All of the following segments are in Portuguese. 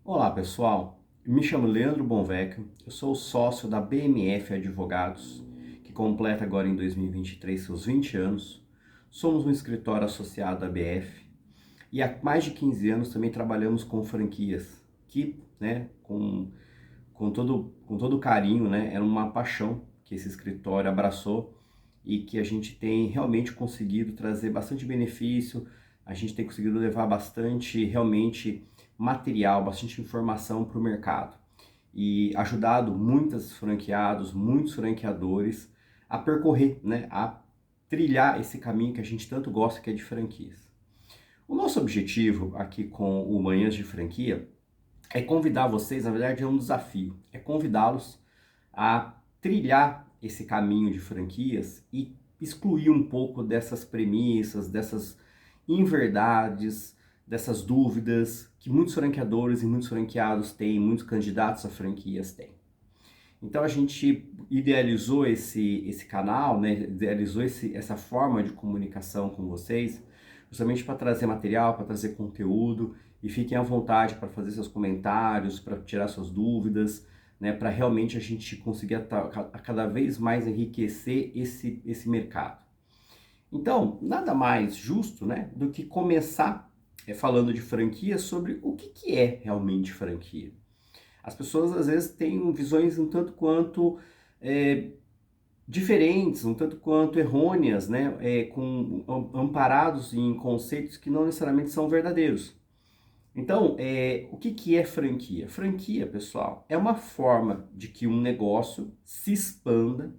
Olá pessoal, me chamo Leandro Bonvecchio, eu sou sócio da BMF Advogados, que completa agora em 2023 seus 20 anos. Somos um escritório associado à BF e há mais de 15 anos também trabalhamos com franquias, que com todo carinho, era uma paixão que esse escritório abraçou e que a gente tem realmente conseguido trazer bastante benefício, a gente tem conseguido levar bastante, realmente, material, bastante informação para o mercado e ajudado muitos franqueados, muitos franqueadores a percorrer, a trilhar esse caminho que a gente tanto gosta, que é de franquias. O nosso objetivo aqui com o Manhãs de Franquia é convidar vocês, na verdade é um desafio, é convidá-los a trilhar esse caminho de franquias e excluir um pouco dessas premissas, dessas inverdades, dessas dúvidas que muitos franqueadores e muitos franqueados têm, muitos candidatos a franquias têm. Então a gente idealizou esse canal, idealizou essa forma de comunicação com vocês, justamente para trazer material, para trazer conteúdo, e fiquem à vontade para fazer seus comentários, para tirar suas dúvidas, para realmente a gente conseguir a cada vez mais enriquecer esse mercado. Então, nada mais justo, do que começar falando de franquia sobre o que é realmente franquia. As pessoas às vezes têm visões um tanto quanto é, diferentes, um tanto quanto errôneas, amparados em conceitos que não necessariamente são verdadeiros. Então, o que é franquia? Franquia, pessoal, é uma forma de que um negócio se expanda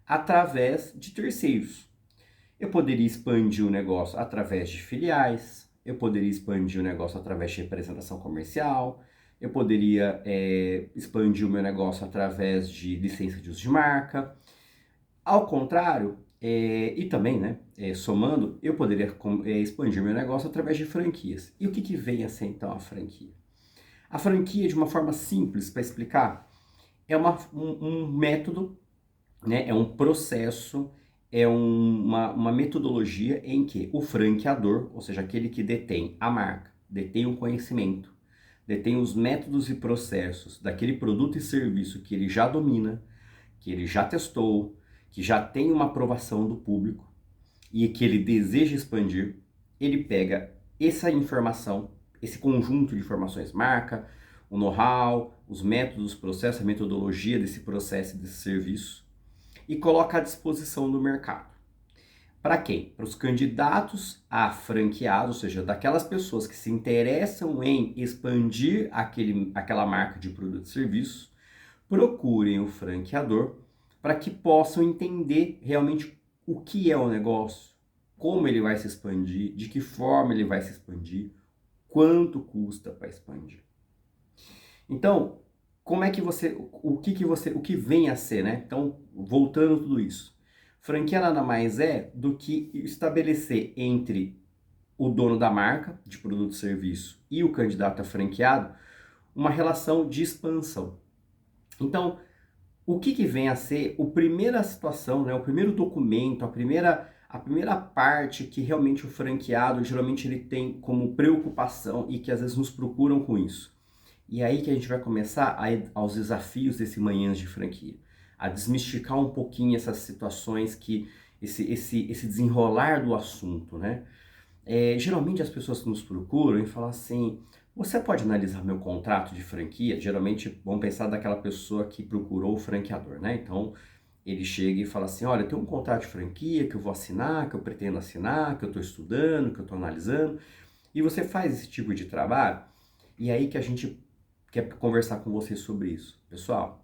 através de terceiros. Eu poderia expandir o negócio através de filiais, eu poderia expandir o negócio através de representação comercial, eu poderia expandir o meu negócio através de licença de uso de marca. Ao contrário, e também, somando, eu poderia expandir meu negócio através de franquias. E o que vem a ser então a franquia? A franquia, de uma forma simples para explicar, é um método, é um processo, é uma metodologia em que o franqueador, ou seja, aquele que detém a marca, detém o conhecimento, detém os métodos e processos daquele produto e serviço que ele já domina, que ele já testou, que já tem uma aprovação do público e que ele deseja expandir, ele pega essa informação, esse conjunto de informações, marca, o know-how, os métodos, processos, a metodologia desse processo e desse serviço, e coloca à disposição do mercado. Para quem? Para os candidatos a franqueados, ou seja, daquelas pessoas que se interessam em expandir aquela marca de produto e serviço, procurem o franqueador para que possam entender realmente o que é o negócio, como ele vai se expandir, de que forma ele vai se expandir, quanto custa para expandir. Então, como é que o que vem a ser, Então, voltando tudo isso. Franquia nada mais é do que estabelecer entre o dono da marca, de produto e serviço, e o candidato a franqueado, uma relação de expansão. Então, o que vem a ser a primeira situação, o primeiro documento, a primeira parte que realmente o franqueado, geralmente ele tem como preocupação e que às vezes nos procuram com isso. E é aí que a gente vai começar aos desafios desse Manhãs de Franquia, a desmistificar um pouquinho essas situações esse desenrolar do assunto, geralmente as pessoas que nos procuram e falam assim, você pode analisar meu contrato de franquia? Geralmente vão pensar daquela pessoa que procurou o franqueador, Então ele chega e fala assim, olha, tem um contrato de franquia que eu vou assinar, que eu pretendo assinar, que eu estou estudando, que eu estou analisando, e você faz esse tipo de trabalho? E aí que a gente quer conversar com vocês sobre isso. Pessoal,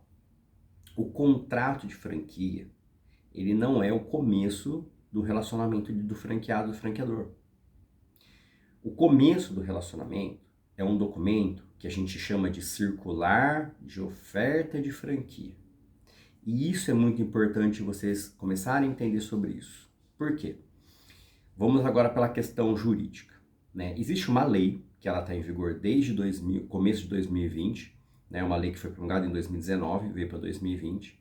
o contrato de franquia, ele não é o começo do relacionamento do franqueado e do franqueador. O começo do relacionamento é um documento que a gente chama de circular de oferta de franquia. E isso é muito importante vocês começarem a entender sobre isso. Por quê? Vamos agora pela questão jurídica. Existe uma lei que ela está em vigor desde começo de 2020, uma lei que foi promulgada em 2019, veio para 2020,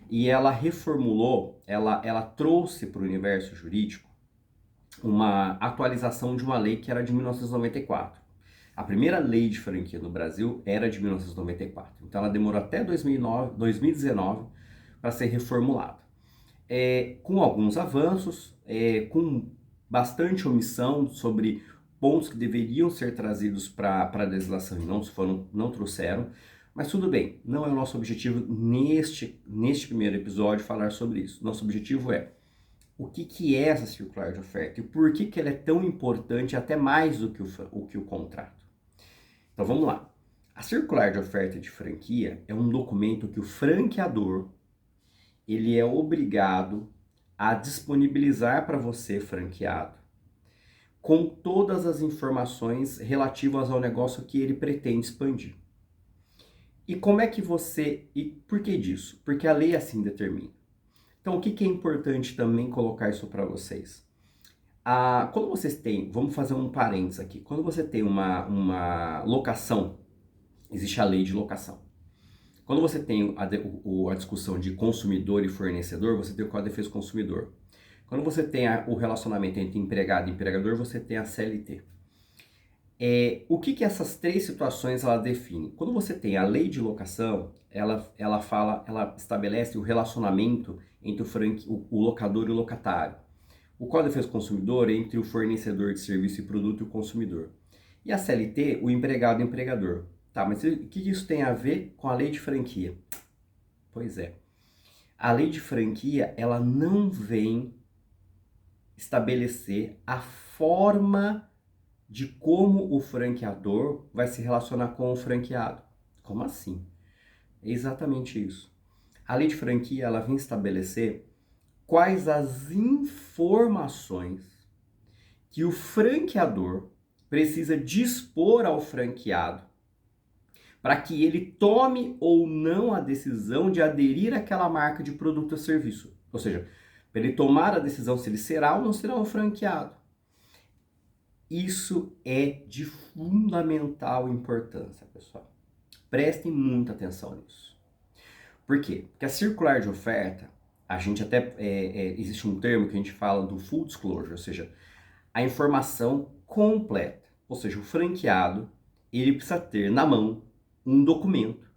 e ela reformulou, ela trouxe para o universo jurídico uma atualização de uma lei que era de 1994. A primeira lei de franquia no Brasil era de 1994, então ela demorou até 2019 para ser reformulada. Com alguns avanços, com bastante omissão sobre pontos que deveriam ser trazidos para a legislação e não trouxeram, mas tudo bem, não é o nosso objetivo neste primeiro episódio falar sobre isso. Nosso objetivo é o que é essa circular de oferta e por que ela é tão importante, até mais do que o contrato. Então vamos lá. A circular de oferta de franquia é um documento que o franqueador ele é obrigado a disponibilizar para você, franqueado, com todas as informações relativas ao negócio que ele pretende expandir. E como é que você... E por que disso? Porque a lei assim determina. Então, o que é importante também colocar isso para vocês? Quando vocês têm... Vamos fazer um parênteses aqui. Quando você tem uma locação, existe a lei de locação. Quando você tem a discussão de consumidor e fornecedor, você tem o Código de Defesa do Consumidor. Quando você tem o relacionamento entre empregado e empregador, você tem a CLT. O que essas três situações ela define? Quando você tem a lei de locação, ela estabelece o relacionamento entre o locador e o locatário. O Código de Defesa do Consumidor entre o fornecedor de serviço e produto e o consumidor. E a CLT, o empregado e o empregador. Tá, mas o que isso tem a ver com a lei de franquia? Pois é. A lei de franquia, ela não vem estabelecer a forma de como o franqueador vai se relacionar com o franqueado. Como assim? É exatamente isso. A lei de franquia, ela vem estabelecer quais as informações que o franqueador precisa dispor ao franqueado para que ele tome ou não a decisão de aderir àquela marca de produto ou serviço. Ou seja, para ele tomar a decisão se ele será ou não será um franqueado. Isso é de fundamental importância, pessoal. Prestem muita atenção nisso. Por quê? Porque a circular de oferta, a gente até... existe um termo que a gente fala do full disclosure, ou seja, a informação completa. Ou seja, o franqueado, ele precisa ter na mão um documento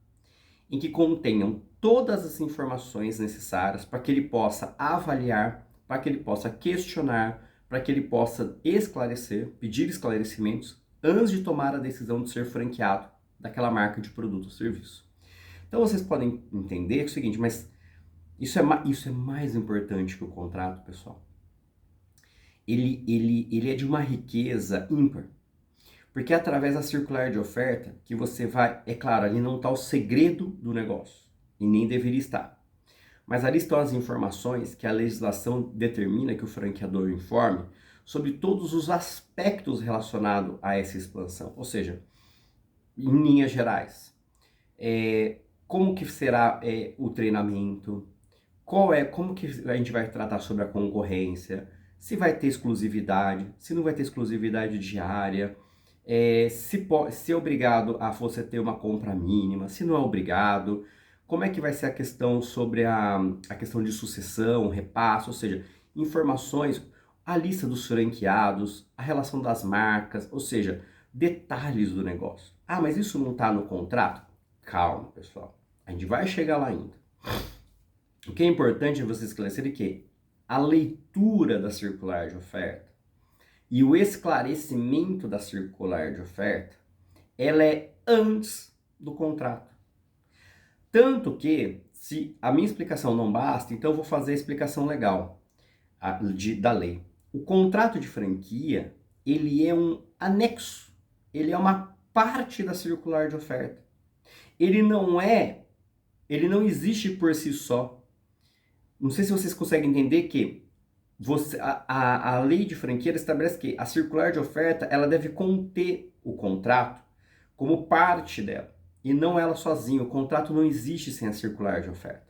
em que contenham todas as informações necessárias para que ele possa avaliar, para que ele possa questionar, para que ele possa esclarecer, pedir esclarecimentos antes de tomar a decisão de ser franqueado daquela marca de produto ou serviço. Então vocês podem entender o seguinte, mas isso é mais importante que o contrato, pessoal. Ele é de uma riqueza ímpar. Porque é através da circular de oferta que você vai... É claro, ali não está o segredo do negócio. E nem deveria estar. Mas ali estão as informações que a legislação determina que o franqueador informe sobre todos os aspectos relacionados a essa expansão. Ou seja, em linhas gerais, como que será o treinamento, como que a gente vai tratar sobre a concorrência, se vai ter exclusividade, se não vai ter exclusividade diária, se é obrigado a você ter uma compra mínima, se não é obrigado, como é que vai ser a questão sobre a questão de sucessão, repasse, ou seja, informações, a lista dos franqueados, a relação das marcas, ou seja, detalhes do negócio. Ah, mas isso não está no contrato? Calma, pessoal, a gente vai chegar lá ainda. O que é importante é você esclarecer que a leitura da circular de oferta e o esclarecimento da circular de oferta, ela é antes do contrato. Tanto que, se a minha explicação não basta, então eu vou fazer a explicação legal da lei. O contrato de franquia, ele é um anexo, ele é uma parte da circular de oferta. Ele não existe por si só. Não sei se vocês conseguem entender que a lei de franquia estabelece que a circular de oferta ela deve conter o contrato como parte dela e não ela sozinha. O contrato não existe sem a circular de oferta.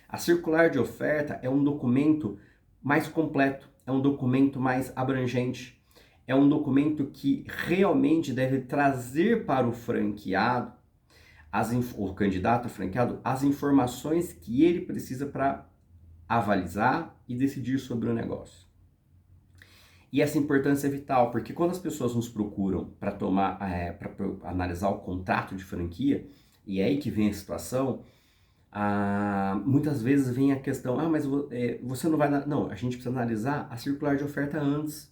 A circular de oferta é um documento mais completo, é um documento mais abrangente, é um documento que realmente deve trazer para o franqueado, o candidato a franqueado, as informações que ele precisa para avalizar e decidir sobre o negócio. E essa importância é vital, porque quando as pessoas nos procuram para tomar, para analisar o contrato de franquia, e é aí que vem a situação, muitas vezes vem a questão, mas você não vai... Não, a gente precisa analisar a circular de oferta antes.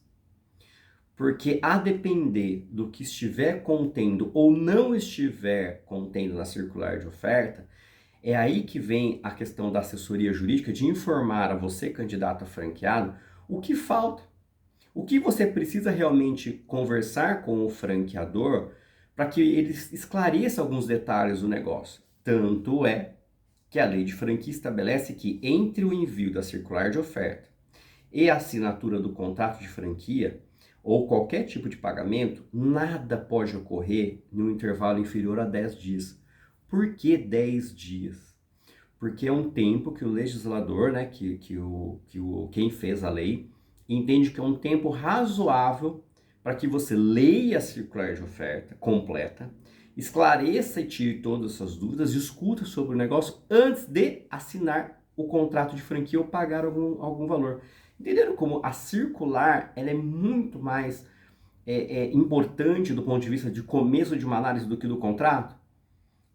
Porque a depender do que estiver contendo ou não estiver contendo na circular de oferta, é aí que vem a questão da assessoria jurídica de informar a você, candidato a franqueado, o que falta. O que você precisa realmente conversar com o franqueador para que ele esclareça alguns detalhes do negócio. Tanto é que a lei de franquia estabelece que entre o envio da circular de oferta e a assinatura do contrato de franquia, ou qualquer tipo de pagamento, nada pode ocorrer no intervalo inferior a 10 dias. Por que 10 dias? Porque é um tempo que o legislador, né, quem fez a lei, entende que é um tempo razoável para que você leia a circular de oferta completa, esclareça e tire todas as suas dúvidas, discuta sobre o negócio antes de assinar o contrato de franquia ou pagar algum valor. Entenderam como a circular ela é muito mais importante do ponto de vista de começo de uma análise do que do contrato?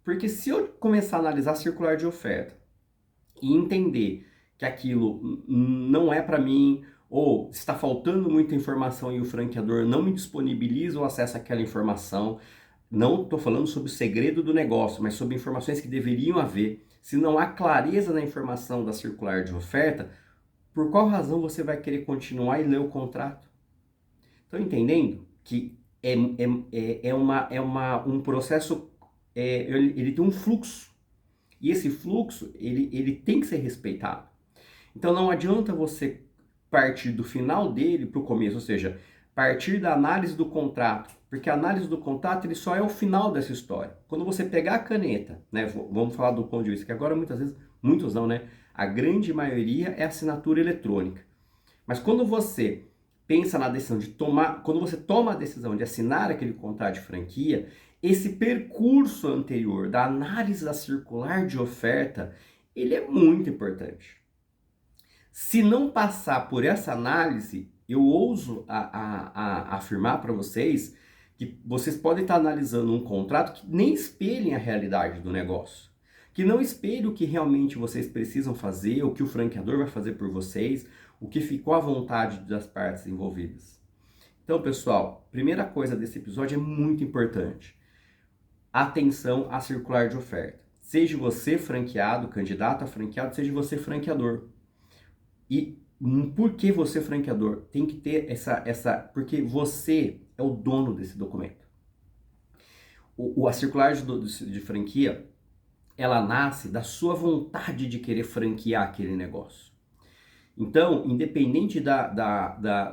Porque se eu começar a analisar a circular de oferta e entender que aquilo não é para mim, ou está faltando muita informação e o franqueador não me disponibiliza o acesso àquela informação, não estou falando sobre o segredo do negócio, mas sobre informações que deveriam haver. Se não há clareza na informação da circular de oferta, por qual razão você vai querer continuar e ler o contrato? Estão entendendo que um processo, ele tem um fluxo, e esse fluxo ele tem que ser respeitado. Então não adianta você partir do final dele para o começo, ou seja, partir da análise do contrato, porque a análise do contrato ele só é o final dessa história. Quando você pegar a caneta, né, vamos falar do ponto de vista que agora muitas vezes, muitos não, né? A grande maioria é assinatura eletrônica. Mas quando você pensa na decisão de tomar, quando você toma a decisão de assinar aquele contrato de franquia, esse percurso anterior da análise da circular de oferta, ele é muito importante. Se não passar por essa análise, eu ouso a afirmar para vocês que vocês podem estar analisando um contrato que nem espelhem a realidade do negócio, que não espelhe o que realmente vocês precisam fazer, o que o franqueador vai fazer por vocês, o que ficou à vontade das partes envolvidas. Então, pessoal, primeira coisa desse episódio é muito importante. Atenção à circular de oferta. Seja você franqueado, candidato a franqueado, seja você franqueador. E por que você franqueador? Tem que ter porque você é o dono desse documento. A circular de franquia, ela nasce da sua vontade de querer franquear aquele negócio. Então, independente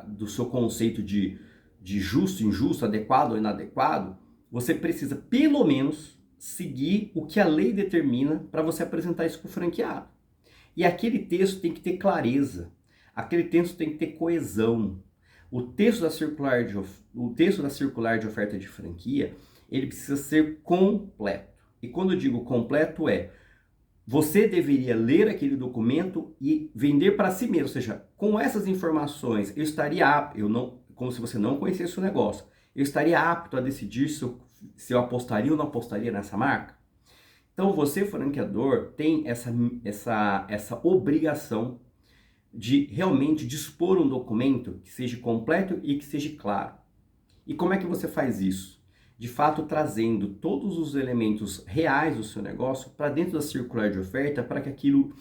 do seu conceito de justo, injusto, adequado ou inadequado, você precisa, pelo menos, seguir o que a lei determina para você apresentar isso para o franqueado. E aquele texto tem que ter clareza, aquele texto tem que ter coesão. O texto da circular de oferta de franquia, ele precisa ser completo. E quando eu digo completo você deveria ler aquele documento e vender para si mesmo, ou seja, com essas informações eu estaria apto, como se você não conhecesse o negócio, eu estaria apto a decidir se eu apostaria ou não apostaria nessa marca. Então você, franqueador, tem essa obrigação de realmente dispor um documento que seja completo e que seja claro. E como é que você faz isso? De fato, trazendo todos os elementos reais do seu negócio para dentro da circular de oferta, para que aquilo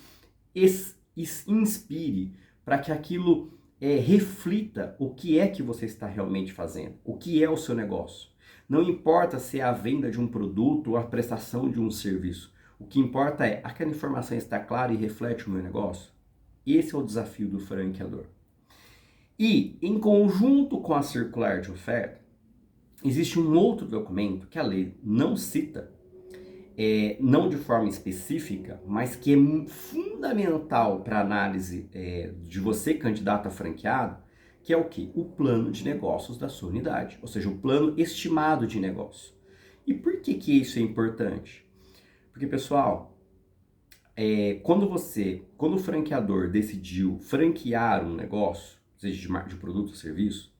inspire, para que aquilo reflita o que é que você está realmente fazendo, o que é o seu negócio. Não importa se é a venda de um produto ou a prestação de um serviço. O que importa é aquela informação está clara e reflete o meu negócio. Esse é o desafio do franqueador. E, em conjunto com a circular de oferta, existe um outro documento que a lei não cita, não de forma específica, mas que é fundamental para a análise de você, candidato a franqueado, que é o quê? O plano de negócios da sua unidade, ou seja, o plano estimado de negócio. E por que isso é importante? Porque, pessoal, quando o franqueador decidiu franquear um negócio, seja de produto ou serviço,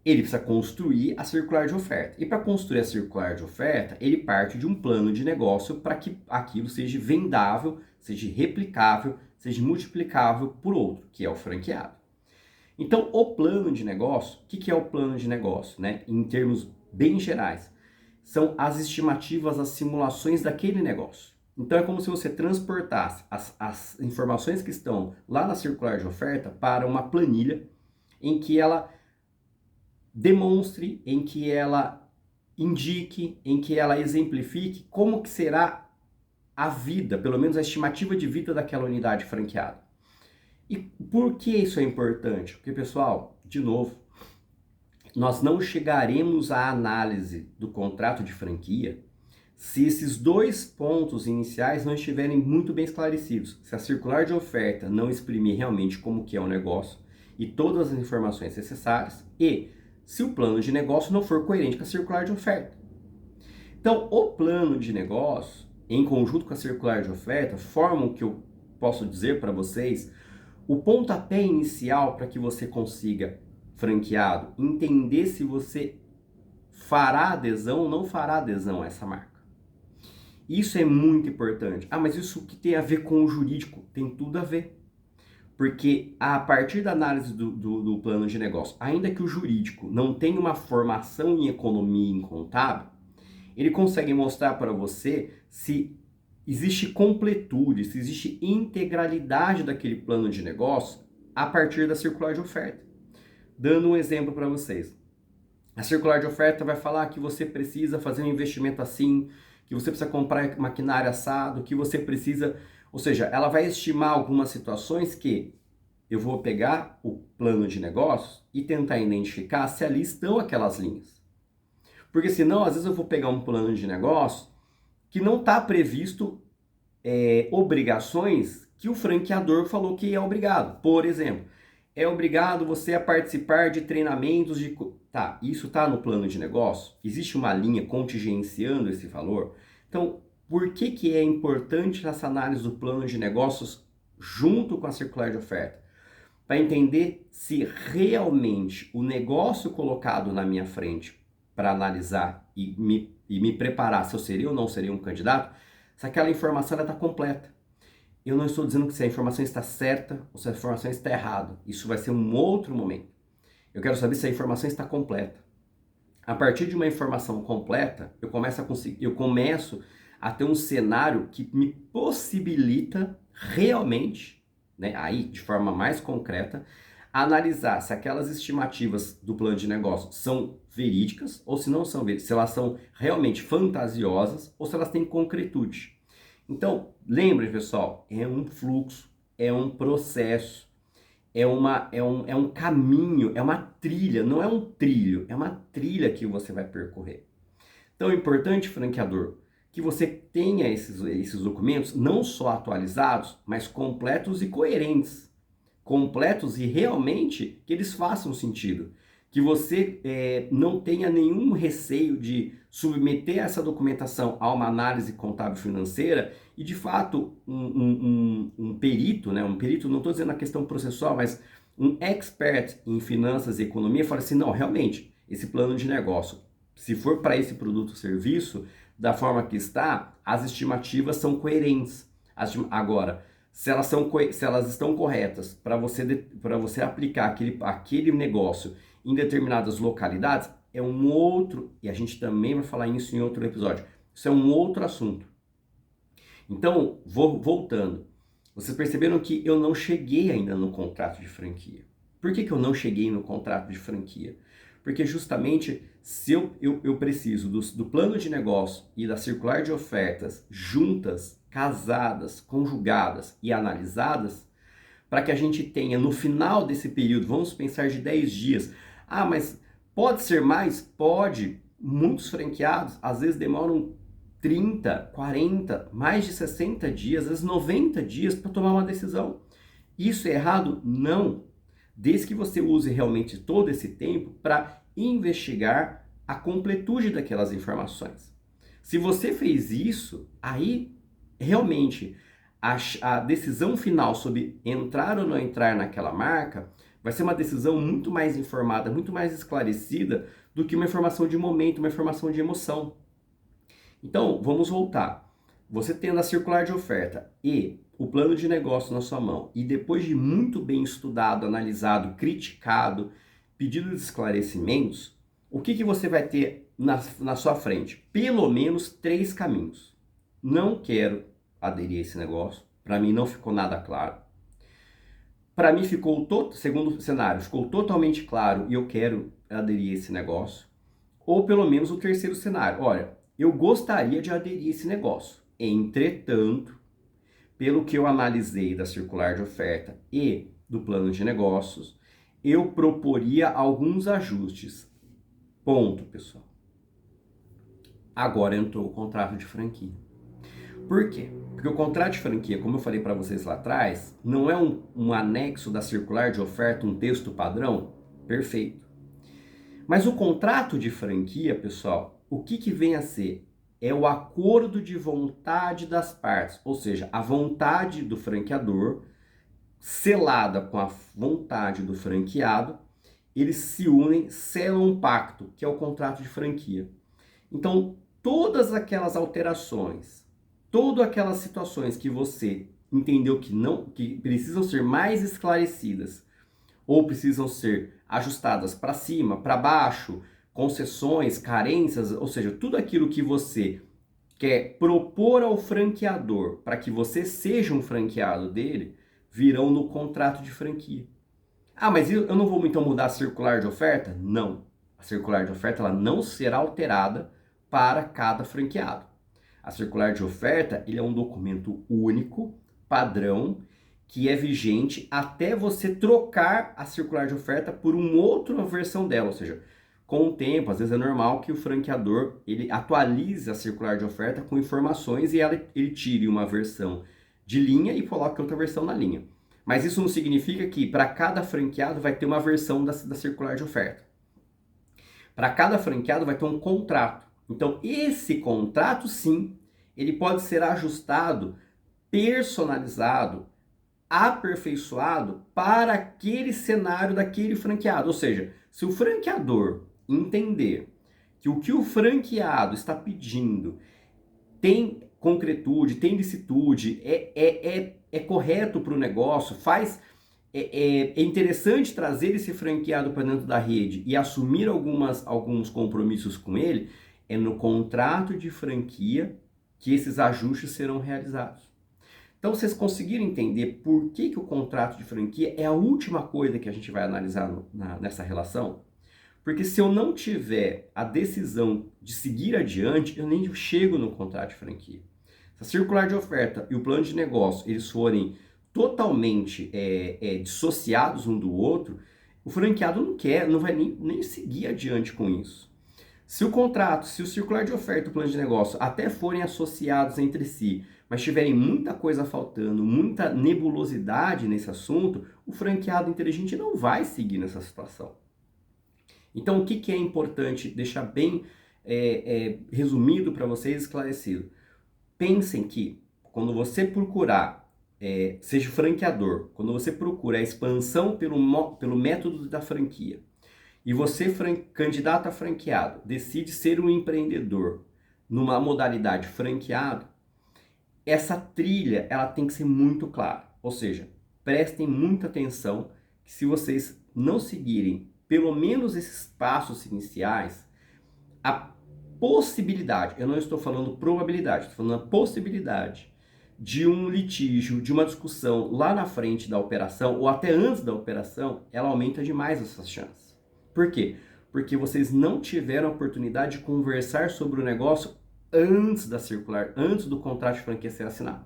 ele precisa construir a circular de oferta. E para construir a circular de oferta, ele parte de um plano de negócio para que aquilo seja vendável, seja replicável, seja multiplicável por outro, que é o franqueado. Então, o plano de negócio, o que é o plano de negócio, né? Em termos bem gerais, são as estimativas, as simulações daquele negócio. Então, é como se você transportasse as informações que estão lá na circular de oferta para uma planilha em que ela demonstre, em que ela indique, em que ela exemplifique como que será a vida, pelo menos a estimativa de vida daquela unidade franqueada. E por que isso é importante? Porque, pessoal, de novo, nós não chegaremos à análise do contrato de franquia se esses dois pontos iniciais não estiverem muito bem esclarecidos. Se a circular de oferta não exprimir realmente como que é o negócio e todas as informações necessárias e se o plano de negócio não for coerente com a circular de oferta. Então, o plano de negócio, em conjunto com a circular de oferta, formam o que eu posso dizer para vocês o pontapé inicial para que você consiga, franqueado, entender se você fará adesão ou não fará adesão a essa marca. Isso é muito importante. Ah, mas isso que tem a ver com o jurídico? Tem tudo a ver. Porque a partir da análise do plano de negócio, ainda que o jurídico não tenha uma formação em economia e em contábil, ele consegue mostrar para você se existe completude, se existe integralidade daquele plano de negócio a partir da circular de oferta. Dando um exemplo para vocês. A circular de oferta vai falar que você precisa fazer um investimento assim, que você precisa comprar maquinário assado, que você precisa... Ou seja, ela vai estimar algumas situações que eu vou pegar o plano de negócios e tentar identificar se ali estão aquelas linhas. Porque senão, às vezes eu vou pegar um plano de negócio que não está previsto obrigações que o franqueador falou que é obrigado. Por exemplo, é obrigado você a participar de treinamentos de... Tá, isso está no plano de negócio? Existe uma linha contingenciando esse valor? Então, por que é importante essa análise do plano de negócios junto com a circular de oferta? Para entender se realmente o negócio colocado na minha frente para analisar e me preparar se eu seria ou não seria um candidato, se aquela informação está completa. Eu não estou dizendo que se a informação está certa ou se a informação está errada. Isso vai ser um outro momento. Eu quero saber se a informação está completa. A partir de uma informação completa, eu começo a ter um cenário que me possibilita realmente, né, aí de forma mais concreta, analisar se aquelas estimativas do plano de negócio são verídicas ou se não são verídicas, se elas são realmente fantasiosas ou se elas têm concretude. Então, lembre, pessoal, é um fluxo, é um processo, é um caminho, é uma trilha, não é um trilho, é uma trilha que você vai percorrer. Então é importante, franqueador, que você tenha esses documentos não só atualizados, mas completos e coerentes. Completos e realmente que eles façam sentido. Que você não tenha nenhum receio de submeter essa documentação a uma análise contábil financeira e, de fato, um perito, né? Um perito, não estou dizendo a questão processual, mas um expert em finanças e economia fala assim, não, realmente, esse plano de negócio, se for para esse produto ou serviço, da forma que está, as estimativas são coerentes. Agora, se elas estão corretas para você aplicar aquele negócio em determinadas localidades, é um outro, e a gente também vai falar isso em outro episódio, isso é um outro assunto. Então, voltando, vocês perceberam que eu não cheguei ainda no contrato de franquia. Por que eu não cheguei no contrato de franquia? Porque justamente se eu preciso do plano de negócio e da circular de ofertas juntas, casadas, conjugadas e analisadas, para que a gente tenha no final desse período, vamos pensar de 10 dias, ah, mas pode ser mais? Pode. Muitos franqueados às vezes demoram 30, 40, mais de 60 dias, às vezes 90 dias para tomar uma decisão. Isso é errado? Não. Desde que você use realmente todo esse tempo para investigar a completude daquelas informações. Se você fez isso, aí realmente a decisão final sobre entrar ou não entrar naquela marca Vai ser uma decisão muito mais informada, muito mais esclarecida do que uma informação de momento, uma informação de emoção. Então, vamos voltar. Você tendo a circular de oferta e o plano de negócio na sua mão, e depois de muito bem estudado, analisado, criticado, pedido de esclarecimentos, o que você vai ter na sua frente? Pelo menos 3 caminhos. Não quero aderir a esse negócio, para mim não ficou nada claro. Para mim ficou, segundo o cenário, ficou totalmente claro e eu quero aderir a esse negócio. Ou pelo menos o terceiro cenário. Olha, eu gostaria de aderir a esse negócio. Entretanto, pelo que eu analisei da circular de oferta e do plano de negócios, eu proporia alguns ajustes. Ponto, pessoal. Agora entrou o contrato de franquia. Por quê? Porque o contrato de franquia, como eu falei para vocês lá atrás, não é um anexo da circular de oferta, um texto padrão? Perfeito. Mas o contrato de franquia, pessoal, o que vem a ser? É o acordo de vontade das partes, ou seja, a vontade do franqueador selada com a vontade do franqueado, eles se unem, selam um pacto, que é o contrato de franquia. Então, todas aquelas alterações, todas aquelas situações que você entendeu que precisam ser mais esclarecidas ou precisam ser ajustadas para cima, para baixo, concessões, carências, ou seja, tudo aquilo que você quer propor ao franqueador para que você seja um franqueado dele, virão no contrato de franquia. Ah, mas eu não vou então mudar a circular de oferta? Não. A circular de oferta ela não será alterada para cada franqueado. A circular de oferta ele é um documento único, padrão, que é vigente até você trocar a circular de oferta por uma outra versão dela, ou seja, com o tempo, às vezes é normal que o franqueador ele atualize a circular de oferta com informações e ele tire uma versão de linha e coloque outra versão na linha. Mas isso não significa que para cada franqueado vai ter uma versão da circular de oferta. Para cada franqueado vai ter um contrato. Então, esse contrato, sim, ele pode ser ajustado, personalizado, aperfeiçoado para aquele cenário daquele franqueado. Ou seja, se o franqueador entender que o que o franqueado está pedindo tem concretude, tem licitude, é correto para o negócio, é interessante trazer esse franqueado para dentro da rede e assumir alguns compromissos com ele, é no contrato de franquia que esses ajustes serão realizados. Então, vocês conseguiram entender por que o contrato de franquia é a última coisa que a gente vai analisar nessa relação? Porque se eu não tiver a decisão de seguir adiante, eu nem chego no contrato de franquia. Se a circular de oferta e o plano de negócio eles forem totalmente dissociados um do outro, o franqueado não vai nem seguir adiante com isso. Se o contrato, se o circular de oferta e o plano de negócio até forem associados entre si, mas tiverem muita coisa faltando, muita nebulosidade nesse assunto, o franqueado inteligente não vai seguir nessa situação. Então, o que é importante deixar bem resumido para vocês, esclarecido? Pensem que quando você procurar, seja franqueador, quando você procura a expansão pelo método da franquia, e você, candidato a franqueado, decide ser um empreendedor numa modalidade franqueado, essa trilha ela tem que ser muito clara. Ou seja, prestem muita atenção que se vocês não seguirem pelo menos esses passos iniciais, a possibilidade, eu não estou falando probabilidade, estou falando a possibilidade de um litígio, de uma discussão lá na frente da operação ou até antes da operação, ela aumenta demais essas chances. Por quê? Porque vocês não tiveram a oportunidade de conversar sobre o negócio antes da circular, antes do contrato de franquia ser assinado.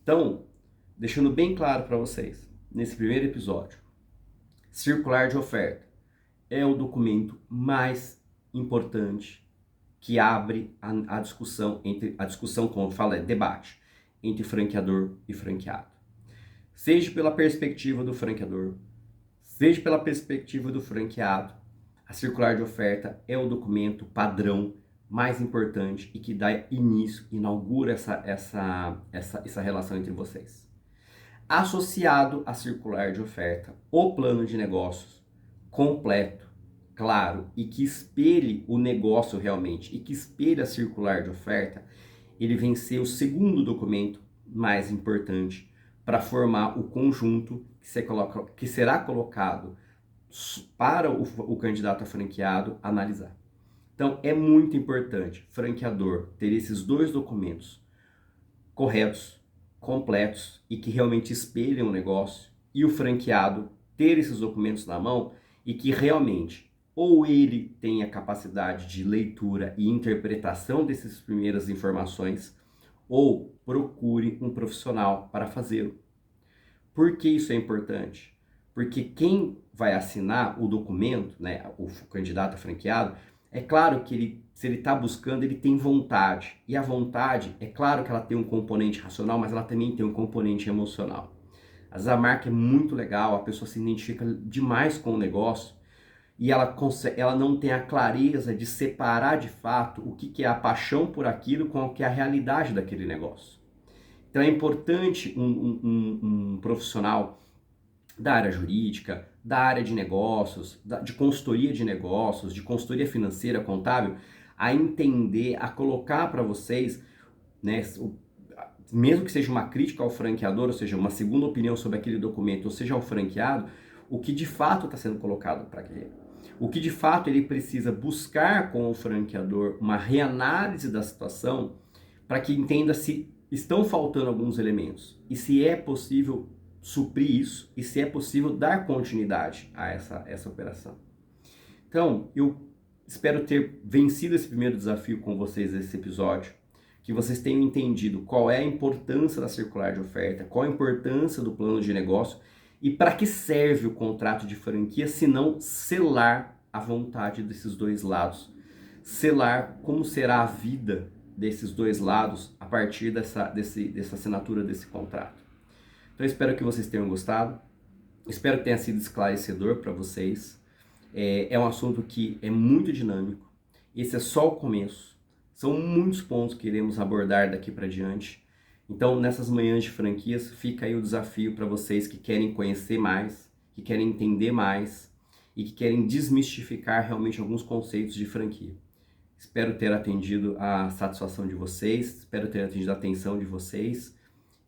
Então, deixando bem claro para vocês, nesse primeiro episódio, circular de oferta é o documento mais importante que abre a discussão como fala, debate entre franqueador e franqueado. Seja pela perspectiva do franqueador, seja pela perspectiva do franqueado, a circular de oferta é o documento padrão mais importante e que dá início, inaugura essa relação entre vocês. associado à circular de oferta, o plano de negócios completo, claro, e que espelhe o negócio realmente, e que espelhe a circular de oferta, ele vem ser o segundo documento mais importante para formar o conjunto que será colocado para o candidato a franqueado analisar. Então, é muito importante, franqueador, ter esses dois documentos corretos, completos e que realmente espelhem o negócio, e o franqueado ter esses documentos na mão e que realmente ou ele tenha capacidade de leitura e interpretação dessas primeiras informações, ou procure um profissional para fazê-lo. Por que isso é importante? Porque quem vai assinar o documento, né, o candidato a franqueado, é claro que ele, se ele está buscando, ele tem vontade. E a vontade, é claro que ela tem um componente racional, mas ela também tem um componente emocional. Às vezes a marca é muito legal, a pessoa se identifica demais com o negócio e ela não tem a clareza de separar de fato o que é a paixão por aquilo com o que é a realidade daquele negócio. Então é importante um profissional da área jurídica, da área de negócios, de consultoria de negócios, de consultoria financeira, contábil, a entender, a colocar para vocês, né, mesmo que seja uma crítica ao franqueador, ou seja, uma segunda opinião sobre aquele documento, ou seja, ao franqueado, o que de fato está sendo colocado para ele. O que de fato ele precisa buscar com o franqueador uma reanálise da situação para que entenda se estão faltando alguns elementos e se é possível suprir isso e se é possível dar continuidade a essa operação. Então, eu espero ter vencido esse primeiro desafio com vocês nesse episódio, que vocês tenham entendido qual é a importância da circular de oferta, qual a importância do plano de negócio e para que serve o contrato de franquia, se não selar a vontade desses dois lados, selar como será a vida desses dois lados a partir dessa assinatura desse contrato. Então, eu espero que vocês tenham gostado, espero que tenha sido esclarecedor para vocês. É um assunto que é muito dinâmico, esse é só o começo, são muitos pontos que iremos abordar daqui para diante. Então, nessas manhãs de franquias, fica aí o desafio para vocês que querem conhecer mais, que querem entender mais e que querem desmistificar realmente alguns conceitos de franquia. Espero ter atendido a satisfação de vocês, espero ter atendido a atenção de vocês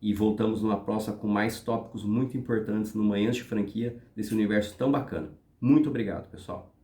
e voltamos numa próxima com mais tópicos muito importantes no Manhãs de Franquia desse universo tão bacana. Muito obrigado, pessoal.